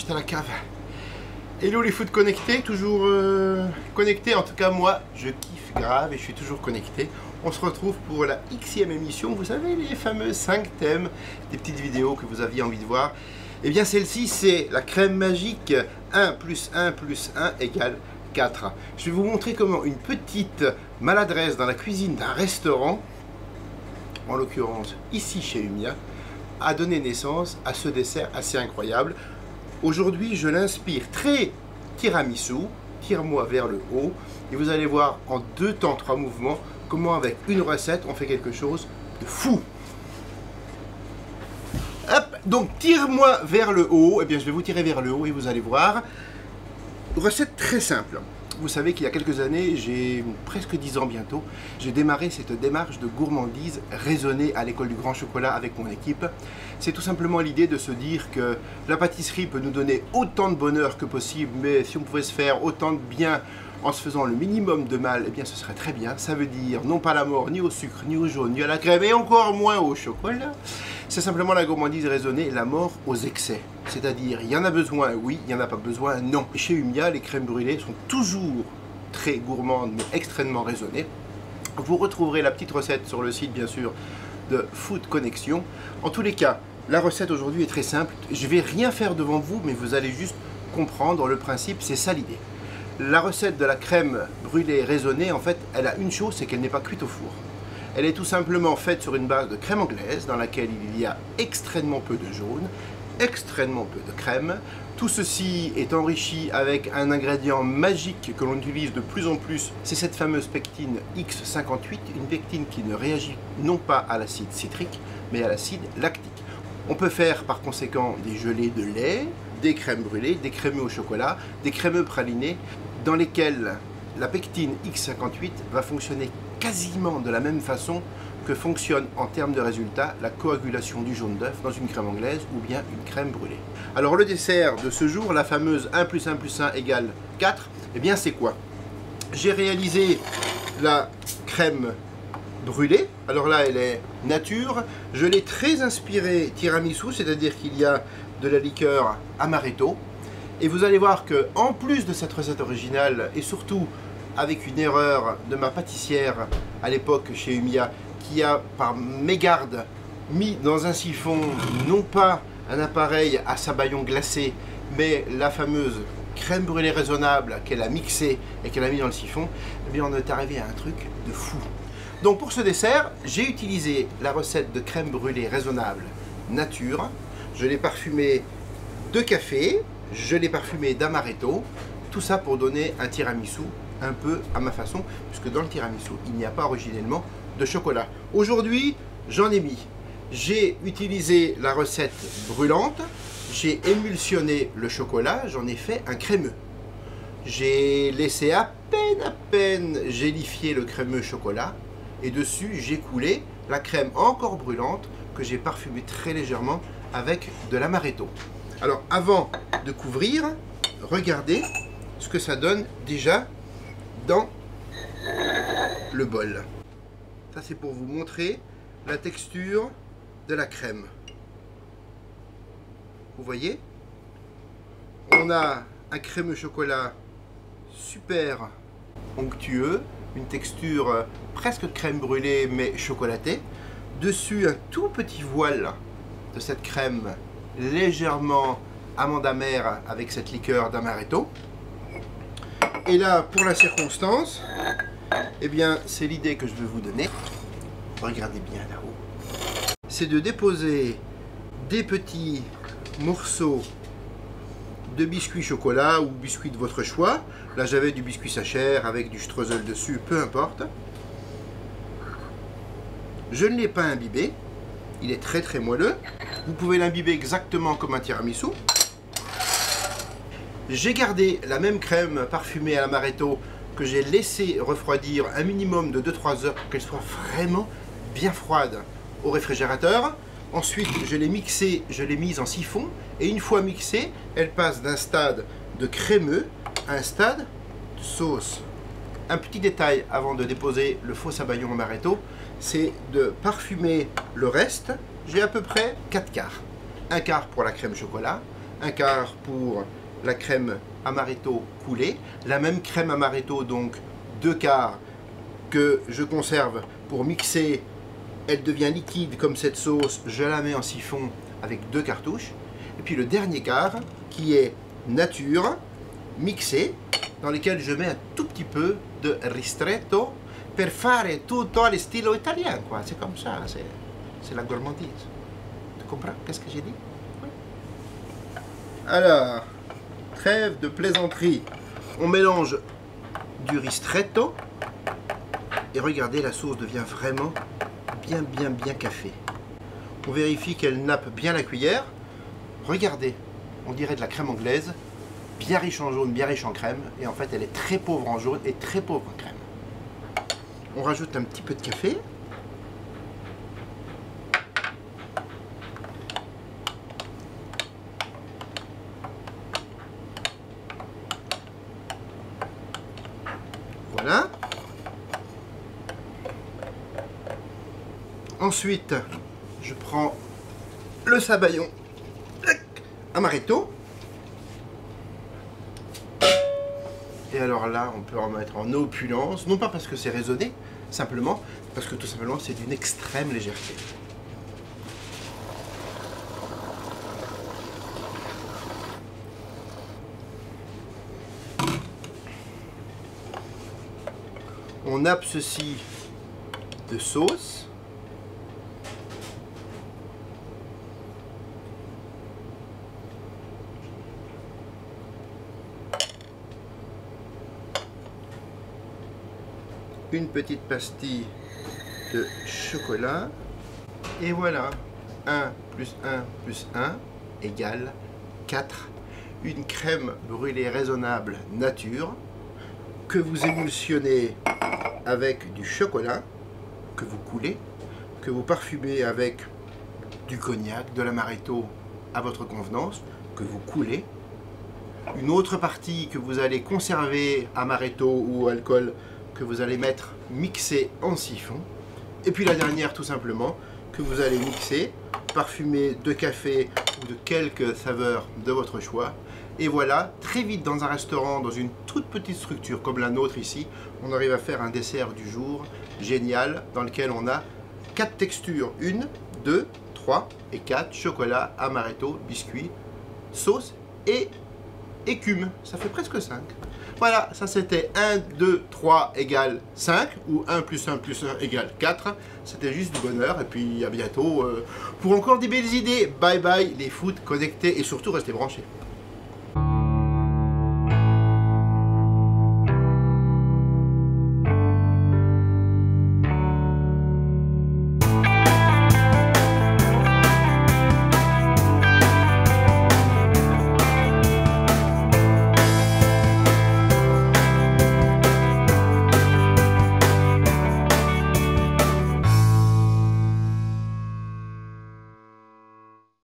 juste à la cave. Hello les foot connectés, toujours connectés, en tout cas moi je kiffe grave et je suis toujours connecté. On se retrouve pour la Xème émission, vous savez les fameux 5 thèmes, des petites vidéos que vous aviez envie de voir. Et bien celle-ci c'est la crème magique 1 + 1 + 1 = 4. Je vais vous montrer comment une petite maladresse dans la cuisine d'un restaurant, en l'occurrence ici chez Umia, a donné naissance à ce dessert assez incroyable. Aujourd'hui, je l'inspire très tiramisu, tire-moi vers le haut, et vous allez voir en 2 temps 3 mouvements comment avec une recette on fait quelque chose de fou. Hop, donc tire-moi vers le haut, et bien je vais vous tirer vers le haut et vous allez voir. Recette très simple. Vous savez qu'il y a quelques années, j'ai presque 10 ans bientôt, j'ai démarré cette démarche de gourmandise raisonnée à l'école du Grand Chocolat avec mon équipe. C'est tout simplement l'idée de se dire que la pâtisserie peut nous donner autant de bonheur que possible, mais si on pouvait se faire autant de bien en se faisant le minimum de mal, eh bien ce serait très bien. Ça veut dire non pas la mort ni au sucre, ni au jaune, ni à la crème, et encore moins au chocolat. C'est simplement la gourmandise raisonnée, la mort aux excès. C'est-à-dire, il y en a besoin, oui, il n'y en a pas besoin, non. Chez Umia, les crèmes brûlées sont toujours très gourmandes, mais extrêmement raisonnées. Vous retrouverez la petite recette sur le site, bien sûr, de Food Connection. En tous les cas, la recette aujourd'hui est très simple. Je ne vais rien faire devant vous, mais vous allez juste comprendre le principe, c'est ça l'idée. La recette de la crème brûlée raisonnée, en fait, elle a une chose, c'est qu'elle n'est pas cuite au four. Elle est tout simplement faite sur une base de crème anglaise dans laquelle il y a extrêmement peu de jaune, extrêmement peu de crème. Tout ceci est enrichi avec un ingrédient magique que l'on utilise de plus en plus, c'est cette fameuse pectine X58, une pectine qui ne réagit non pas à l'acide citrique, mais à l'acide lactique. On peut faire par conséquent des gelées de lait, des crèmes brûlées, des crémeux au chocolat, des crémeux pralinés, dans lesquels la pectine X58 va fonctionner quasiment de la même façon que fonctionne en termes de résultats la coagulation du jaune d'œuf dans une crème anglaise ou bien une crème brûlée. Alors le dessert de ce jour, la fameuse 1 + 1 + 1 = 4, eh bien c'est quoi? J'ai réalisé la crème brûlée, alors là elle est nature, je l'ai très inspirée tiramisu, c'est-à-dire qu'il y a de la liqueur amaretto, et vous allez voir que en plus de cette recette originale, et surtout avec une erreur de ma pâtissière à l'époque chez Umia, qui a par mégarde mis dans un siphon non pas un appareil à sabayon glacé, mais la fameuse crème brûlée raisonnable qu'elle a mixée et qu'elle a mis dans le siphon, eh bien on est arrivé à un truc de fou. Donc pour ce dessert, j'ai utilisé la recette de crème brûlée raisonnable nature. Je l'ai parfumé de café, je l'ai parfumé d'amaretto, tout ça pour donner un tiramisu un peu à ma façon, puisque dans le tiramisu, il n'y a pas originellement de chocolat. Aujourd'hui, j'en ai mis. J'ai utilisé la recette brûlante, j'ai émulsionné le chocolat, j'en ai fait un crémeux. J'ai laissé à peine gélifier le crémeux chocolat, et dessus, j'ai coulé la crème encore brûlante que j'ai parfumée très légèrement avec de l'amaretto. Alors, avant de couvrir, regardez ce que ça donne déjà dans le bol. Ça c'est pour vous montrer la texture de la crème. Vous voyez, on a un crémeux chocolat super onctueux, une texture presque crème brûlée mais chocolatée. Dessus un tout petit voile de cette crème légèrement amande amère avec cette liqueur d'amaretto. Et là, pour la circonstance, eh bien, c'est l'idée que je vais vous donner. Regardez bien là-haut. C'est de déposer des petits morceaux de biscuit chocolat ou biscuit de votre choix. Là, j'avais du biscuit Sacher avec du streusel dessus, peu importe. Je ne l'ai pas imbibé. Il est très moelleux. Vous pouvez l'imbiber exactement comme un tiramisu. J'ai gardé la même crème parfumée à l'amaretto que j'ai laissé refroidir un minimum de 2-3 heures pour qu'elle soit vraiment bien froide au réfrigérateur. Ensuite, je l'ai mixée, je l'ai mise en siphon et une fois mixée, elle passe d'un stade de crémeux à un stade de sauce. Un petit détail avant de déposer le faux sabayon amaretto, c'est de parfumer le reste. J'ai à peu près 4 quarts. Un quart pour la crème chocolat, un quart pour la crème amaretto coulée. La même crème amaretto, donc 2 quarts, que je conserve pour mixer. Elle devient liquide comme cette sauce, je la mets en siphon avec 2 cartouches. Et puis le dernier quart qui est nature, mixé, dans lequel je mets un tout petit peu de ristretto per fare tutto al stilo italien, quoi. C'est comme ça, c'est la gourmandise. Tu comprends qu'est-ce que j'ai dit? Oui. Alors, trêve de plaisanterie. On mélange du ristretto et regardez, la sauce devient vraiment bien café. On vérifie qu'elle nappe bien la cuillère. Regardez, on dirait de la crème anglaise, bien riche en jaune, bien riche en crème, et en fait elle est très pauvre en jaune et très pauvre en crème. On rajoute un petit peu de café. Voilà. Ensuite, je prends le sabayon amaretto. Et alors là, on peut en mettre en opulence, non pas parce que c'est raisonné, simplement parce que tout simplement c'est d'une extrême légèreté. On nappe ceci de sauce. Une petite pastille de chocolat. Et voilà, 1 plus 1 plus 1 égale 4. Une crème brûlée raisonnable nature que vous émulsionnez avec du chocolat, que vous coulez, que vous parfumez avec du cognac, de l'amaretto à votre convenance, que vous coulez. Une autre partie que vous allez conserver amaretto ou alcool, que vous allez mettre mixé en siphon. Et puis la dernière, tout simplement, que vous allez mixer, parfumer de café ou de quelques saveurs de votre choix. Et voilà, très vite dans un restaurant, dans une toute petite structure comme la nôtre ici, on arrive à faire un dessert du jour génial dans lequel on a 4 textures, 1, 2, 3 et 4, chocolat, amaretto, biscuit, sauce et écume. Ça fait presque 5. Voilà, ça c'était 1, 2, 3 égale 5, ou 1 plus 1 plus 1 égale 4. C'était juste du bonheur, et puis à bientôt pour encore des belles idées. Bye bye les foot connectés, et surtout restez branchés.